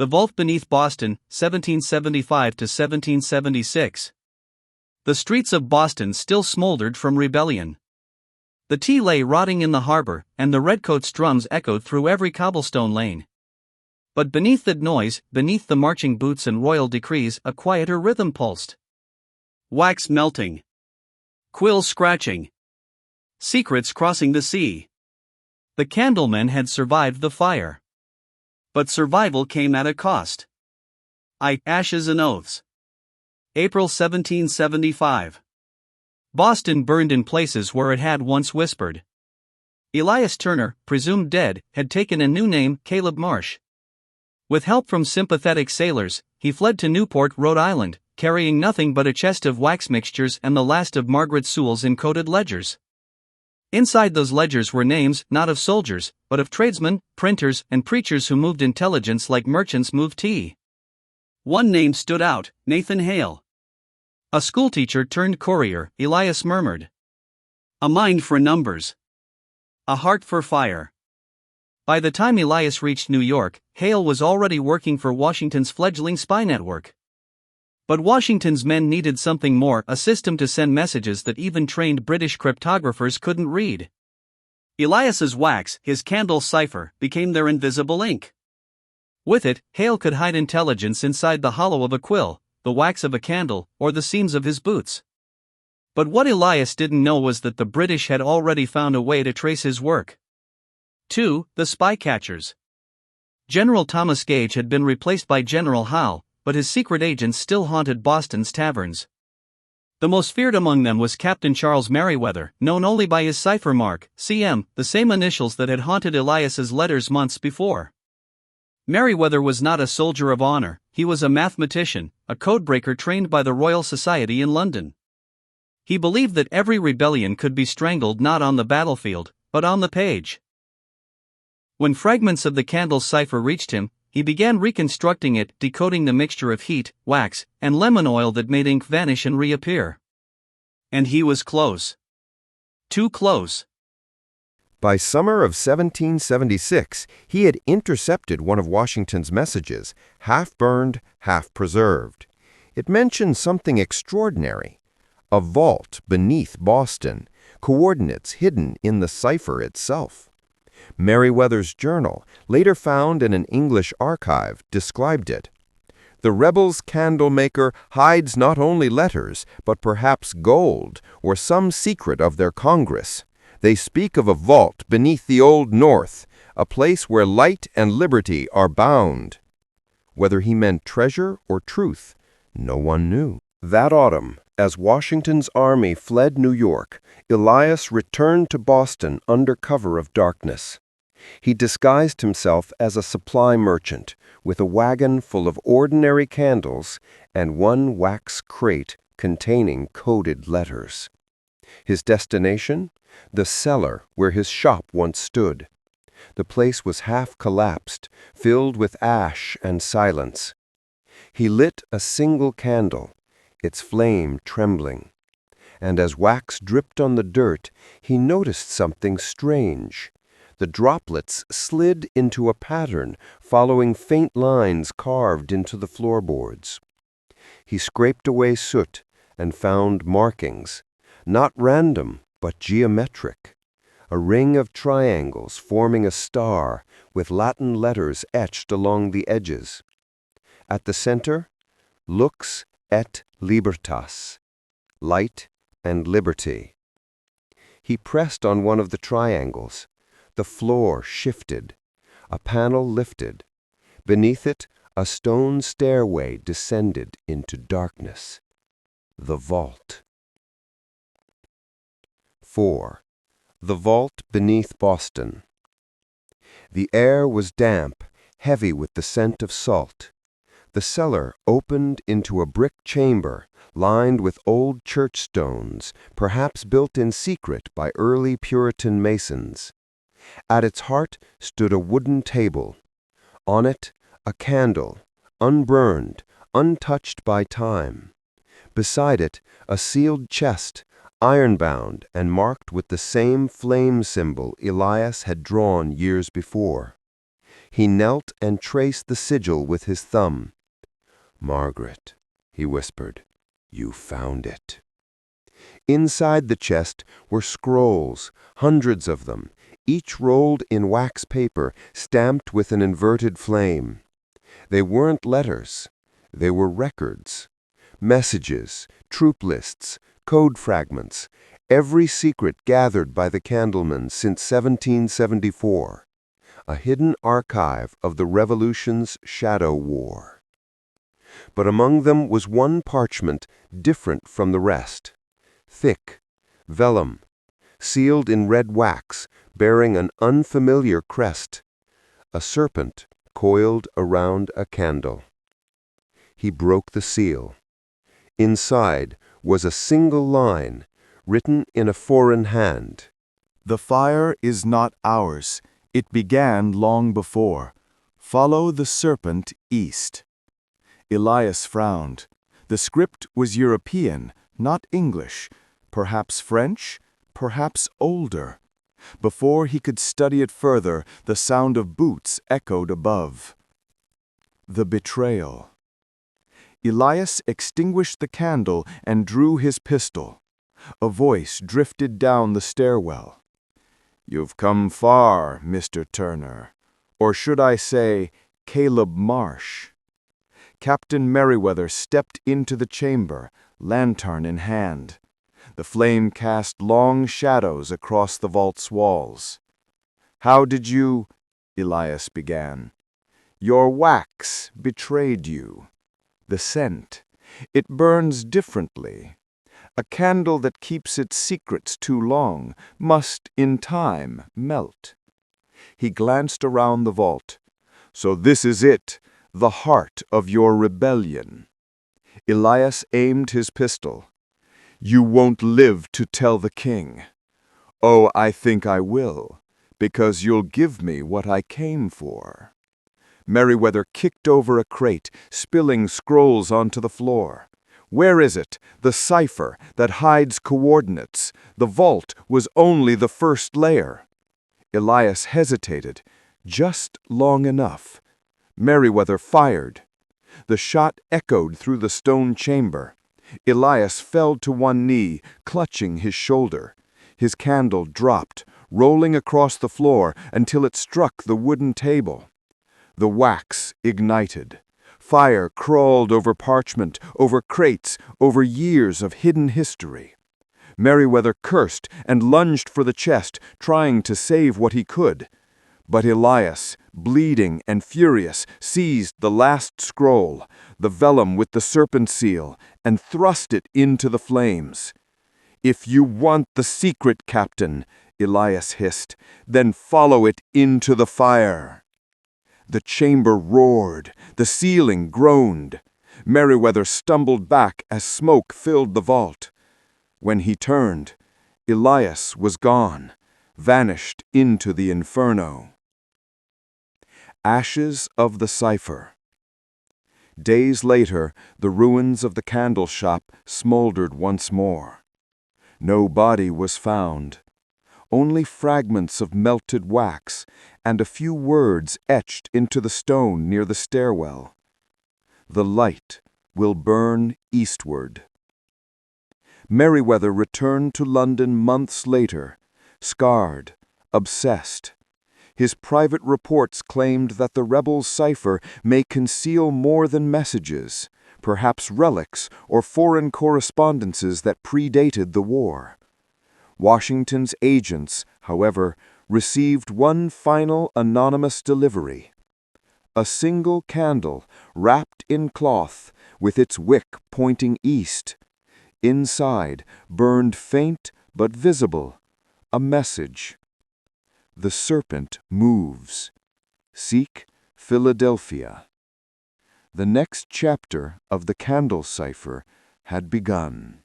The Vault Beneath Boston, 1775 to 1776. The streets of Boston still smoldered from rebellion. The tea lay rotting in the harbor, and the redcoats' drums echoed through every cobblestone lane. But beneath that noise, beneath the marching boots and royal decrees, a quieter rhythm pulsed. Wax melting. Quills scratching. Secrets crossing the sea. The Candlemen had survived the fire. But survival came at a cost. Ashes and oaths. April 1775. Boston burned in places where it had once whispered. Elias Turner, presumed dead, had taken a new name, Caleb Marsh. With help from sympathetic sailors, he fled to Newport, Rhode Island, carrying nothing but a chest of wax mixtures and the last of Margaret Sewell's encoded ledgers. Inside those ledgers were names, not of soldiers, but of tradesmen, printers, and preachers who moved intelligence like merchants move tea. One name stood out, Nathan Hale. A schoolteacher turned courier, Elias murmured. A mind for numbers. A heart for fire. By the time Elias reached New York, Hale was already working for Washington's fledgling spy network. But Washington's men needed something more, a system to send messages that even trained British cryptographers couldn't read. Elias's wax, his candle cipher, became their invisible ink. With it, Hale could hide intelligence inside the hollow of a quill, the wax of a candle, or the seams of his boots. But what Elias didn't know was that the British had already found a way to trace his work. 2. The spy catchers. General Thomas Gage had been replaced by General Howe, but his secret agents still haunted Boston's taverns. The most feared among them was Captain Charles Merriweather, known only by his cipher mark, CM, the same initials that had haunted Elias's letters months before. Merriweather was not a soldier of honor, he was a mathematician, a codebreaker trained by the Royal Society in London. He believed that every rebellion could be strangled not on the battlefield, but on the page. When fragments of the candle's cipher reached him, he began reconstructing it, decoding the mixture of heat, wax, and lemon oil that made ink vanish and reappear. And he was close. Too close. By summer of 1776, he had intercepted one of Washington's messages, half burned, half preserved. It mentioned something extraordinary. A vault beneath Boston, coordinates hidden in the cipher itself. Merriweather's journal, later found in an English archive, described it. The rebels' candlemaker hides not only letters, but perhaps gold, or some secret of their Congress. They speak of a vault beneath the Old North, a place where light and liberty are bound. Whether he meant treasure or truth, no one knew. That autumn, as Washington's army fled New York, Elias returned to Boston under cover of darkness. He disguised himself as a supply merchant, with a wagon full of ordinary candles and one wax crate containing coded letters. His destination? The cellar where his shop once stood. The place was half collapsed, filled with ash and silence. He lit a single candle, its flame trembling. And as wax dripped on the dirt, he noticed something strange. The droplets slid into a pattern, following faint lines carved into the floorboards. He scraped away soot and found markings, not random, but geometric. A ring of triangles forming a star with Latin letters etched along the edges. At the center, Lux et Libertas, light and liberty. He pressed on one of the triangles. The floor shifted. A panel lifted. Beneath it, a stone stairway descended into darkness. The vault. 4. The vault beneath Boston. The air was damp, heavy with the scent of salt. The cellar opened into a brick chamber, lined with old church stones, perhaps built in secret by early Puritan masons. At its heart stood a wooden table. On it, a candle, unburned, untouched by time. Beside it, a sealed chest, iron-bound and marked with the same flame symbol Elias had drawn years before. He knelt and traced the sigil with his thumb. "Margaret," he whispered, "you found it." Inside the chest were scrolls, hundreds of them, each rolled in wax paper, stamped with an inverted flame. They weren't letters. They were records. Messages, troop lists, code fragments, every secret gathered by the Candlemen since 1774. A hidden archive of the Revolution's shadow war. But among them was one parchment different from the rest. Thick, vellum, sealed in red wax, bearing an unfamiliar crest. A serpent coiled around a candle. He broke the seal. Inside was a single line, written in a foreign hand. "The fire is not ours. It began long before. Follow the serpent east." Elias frowned. The script was European, not English, perhaps French, perhaps older. Before he could study it further, the sound of boots echoed above. The betrayal. Elias extinguished the candle and drew his pistol. A voice drifted down the stairwell. "You've come far, Mr. Turner. Or should I say, Caleb Marsh." Captain Merriweather stepped into the chamber, lantern in hand. The flame cast long shadows across the vault's walls. "How did you—" Elias began. "Your wax betrayed you. The scent. It burns differently. A candle that keeps its secrets too long must, in time, melt." He glanced around the vault. "So this is it, the heart of your rebellion." Elias aimed his pistol. "You won't live to tell the king." "Oh, I think I will, because you'll give me what I came for." Merriweather kicked over a crate, spilling scrolls onto the floor. "Where is it? The cipher that hides coordinates. The vault was only the first layer." Elias hesitated, just long enough. Merriweather fired. The shot echoed through the stone chamber. Elias fell to one knee, clutching his shoulder. His candle dropped, rolling across the floor until it struck the wooden table. The wax ignited. Fire crawled over parchment, over crates, over years of hidden history. Merriweather cursed and lunged for the chest, trying to save what he could. But Elias, bleeding and furious, seized the last scroll, the vellum with the serpent seal, and thrust it into the flames. "If you want the secret, Captain," Elias hissed, "then follow it into the fire." The chamber roared, the ceiling groaned. Merriweather stumbled back as smoke filled the vault. When he turned, Elias was gone, vanished into the inferno. Ashes of the cipher. Days later, the ruins of the candle shop smoldered once more. No body was found. Only fragments of melted wax and a few words etched into the stone near the stairwell. "The light will burn eastward." Merriweather returned to London months later, scarred, obsessed. His private reports claimed that the rebels' cipher may conceal more than messages, perhaps relics or foreign correspondences that predated the war. Washington's agents, however, received one final anonymous delivery. A single candle, wrapped in cloth, with its wick pointing east. Inside, burned faint but visible, a message. "The serpent moves. Seek Philadelphia." The next chapter of the candle cipher had begun.